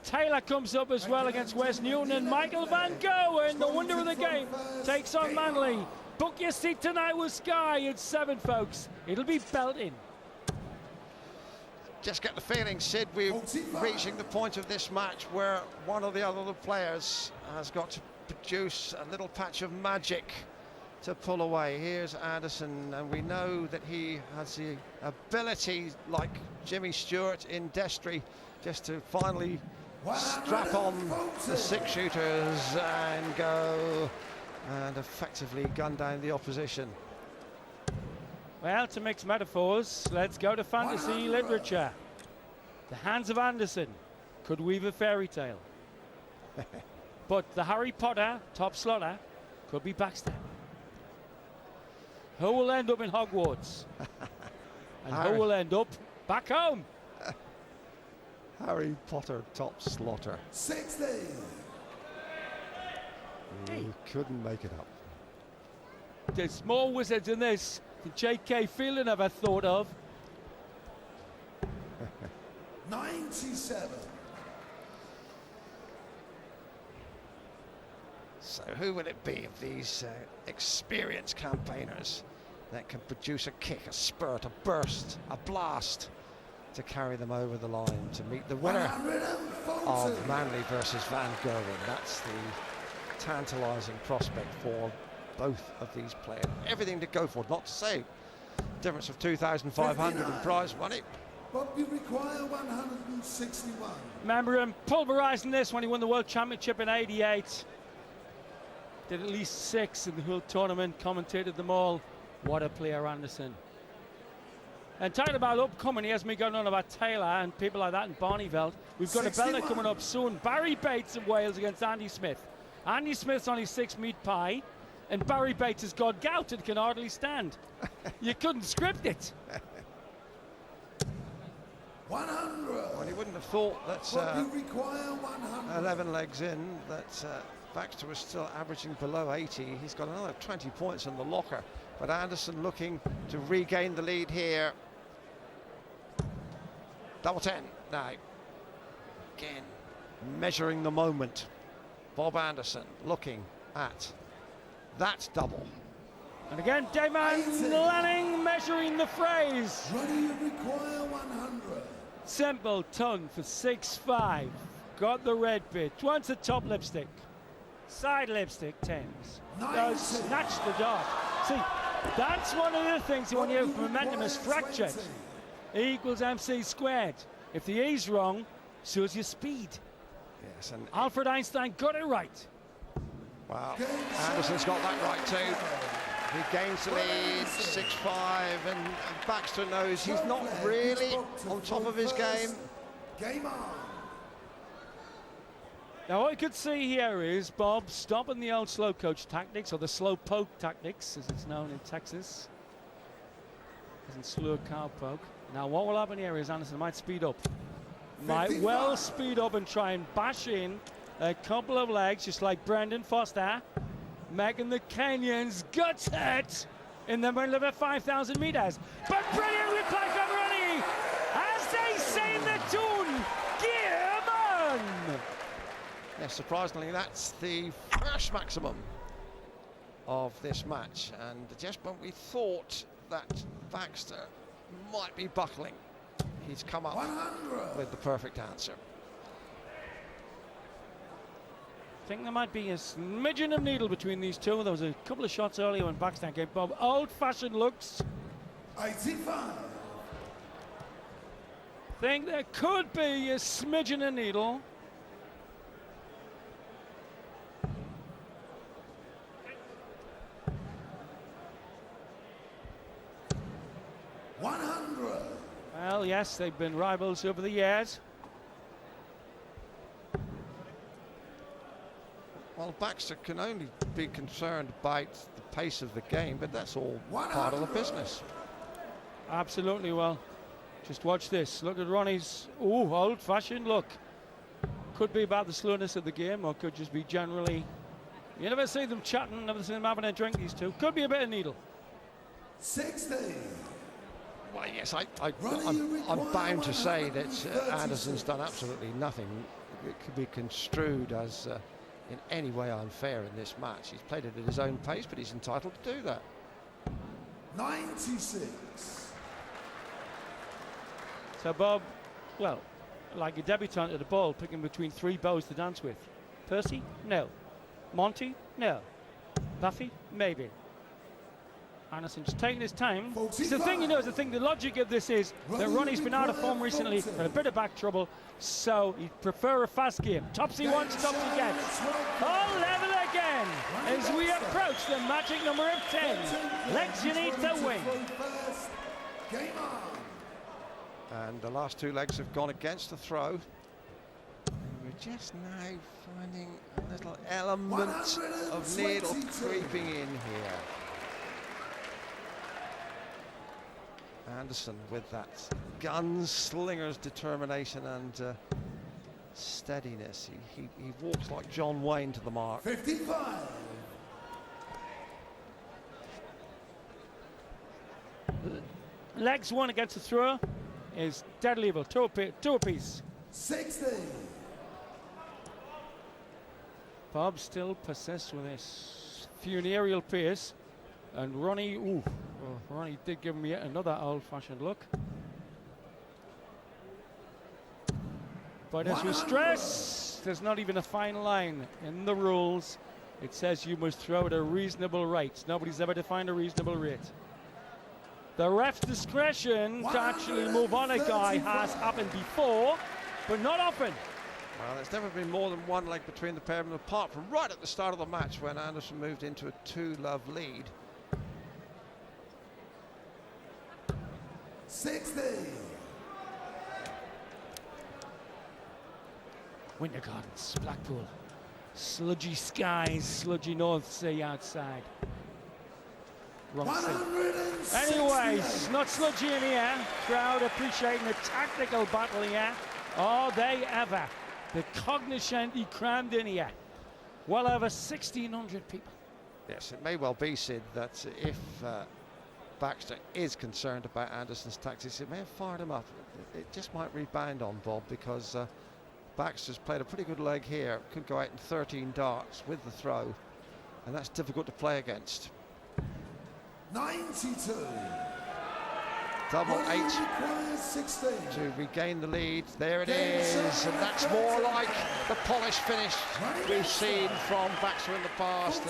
Taylor comes up as well against West Newton, and Michael Van Gerwen, the wonder of the game, takes on Manly. Book your seat tonight with Sky. It's 7, folks. It'll be belting. Just get the feeling, Sid, we're reaching the point of this match where one or the other of the players has got to produce a little patch of magic to pull away. Here's Anderson, and we know that he has the ability, like Jimmy Stewart in Destry, just to finally strap on the 6-shooters and go and effectively gun down the opposition. Well, to mix metaphors, let's go to fantasy literature. The hands of Anderson could weave a fairy tale. But the Harry Potter top slotter could be Baxter. Who will end up in Hogwarts? And who will end up back home? Harry Potter top slaughter. 60. You couldn't make it up. There's more wizards in this than J.K. Fielding ever thought of. 97. So who will it be of these experienced campaigners that can produce a kick, a spurt, a burst, a blast to carry them over the line to meet the winner of Manly versus Van Gerwen? That's the tantalising prospect for both of these players. Everything to go for, not to say difference of 2,500 in prize money. But we require 161. Remember him pulverising this when he won the World Championship in '88. Did at least 6 in the whole tournament, commentated them all. What a player, Anderson. And talking about upcoming, he has me going on about Taylor and people like that in Barneyveld. We've got 61. A belter coming up soon. Barry Bates of Wales against Andy Smith. Andy Smith's only 6 meat pie, and Barry Bates has got gout and can hardly stand. You couldn't script it. 100. Well, you wouldn't have thought that you require 100. 11 legs in, that Baxter was still averaging below 80. He's got another 20 points in the locker. But Anderson looking to regain the lead here. Double 10 now. Again, measuring the moment. Bob Anderson looking at that double. And again, Damon Lanning measuring the phrase. Ready, you require 100. Simple tongue for 6'5". Got the red bit. Wants the top lipstick. Side lipstick, 10s. Does snatch the dart. See, that's one of the things when your momentum is fractured. E equals MC squared. If the E's wrong, so's your speed. Yes, and Alfred Einstein got it right. Wow, Anderson's got that right too. He gains the lead, 6-5, and Baxter knows he's not really on top of his game. Game on. Now what I could see here is Bob stopping the old slow coach tactics, or the slow poke tactics, as it's known in Texas. Isn't slow cow poke. Now what will happen here is Anderson might speed up. Might well speed up and try and bash in a couple of legs, just like Brendan Foster, making the Kenyans guts hurt in the middle of a 5,000 meters. But brilliant reply from Ronnie, as they say in the tune, gear on! Yes, surprisingly, that's the first maximum of this match. And just when we thought that Baxter might be buckling, he's come up 100. with the perfect answer. I think there might be a smidgen of needle between these two. There was a couple of shots earlier when Baxter gave Bob old-fashioned looks. 85. Think there could be a smidgen of needle. Well, yes, they've been rivals over the years. Well, Baxter can only be concerned about the pace of the game, but that's all part of the business. Absolutely. Well, just watch this. Look at Ronnie's old-fashioned look. Could be about the slowness of the game, or could just be generally. You never see them chatting, never see them having a drink, these two. Could be a bit of needle. 60. Well, yes, I'm bound to say that Anderson's done absolutely nothing it could be construed as in any way unfair in this match. He's played it at his own pace, but he's entitled to do that. 96. So Bob, well, like a debutant at the ball, picking between 3 bows to dance with. Percy? No. Monty? No. Buffy? Maybe. Anderson just taking his time. It's the thing, the logic of this is that Ronnie's been out of form recently, got a bit of back trouble, so he'd prefer a fast game. Topsy once, topsy gets. All level again as we approach the magic number of 10. Legs you need to win. Game on. And the last 2 legs have gone against the throw. We're just now finding a little element of needle creeping in here. Anderson with that gunslinger's determination and steadiness. He walks like John Wayne to the mark. 55. Legs 1 against the thrower is dead level, 2 apiece. 60. Bob still persists with this funereal pace, and Ronnie, Ronnie did give me yet another old-fashioned look. But as we stress, there's not even a fine line in the rules. It says you must throw at a reasonable rate. Nobody's ever defined a reasonable rate. The ref's discretion to actually move on a guy has happened before, but not often. Well, there's never been more than 1 leg between the pair of them, apart from right at the start of the match when Anderson moved into a 2-love lead. 60. Winter Gardens, Blackpool. Sludgy skies, sludgy North Sea outside. Wrong sea. Anyways, not sludgy in here. Crowd appreciating the tactical battle here. Are they ever? The cognoscenti crammed in here. Well over 1,600 people. Yes, it may well be, Sid, that if Baxter is concerned about Anderson's tactics, it may have fired him up. It just might rebound on Bob, because Baxter's played a pretty good leg here. Could go out in 13 darts with the throw, and that's difficult to play against. 92. Double 8 requires 16. to regain the lead. There it is, and that's more like the polished finish we've seen from Baxter in the past.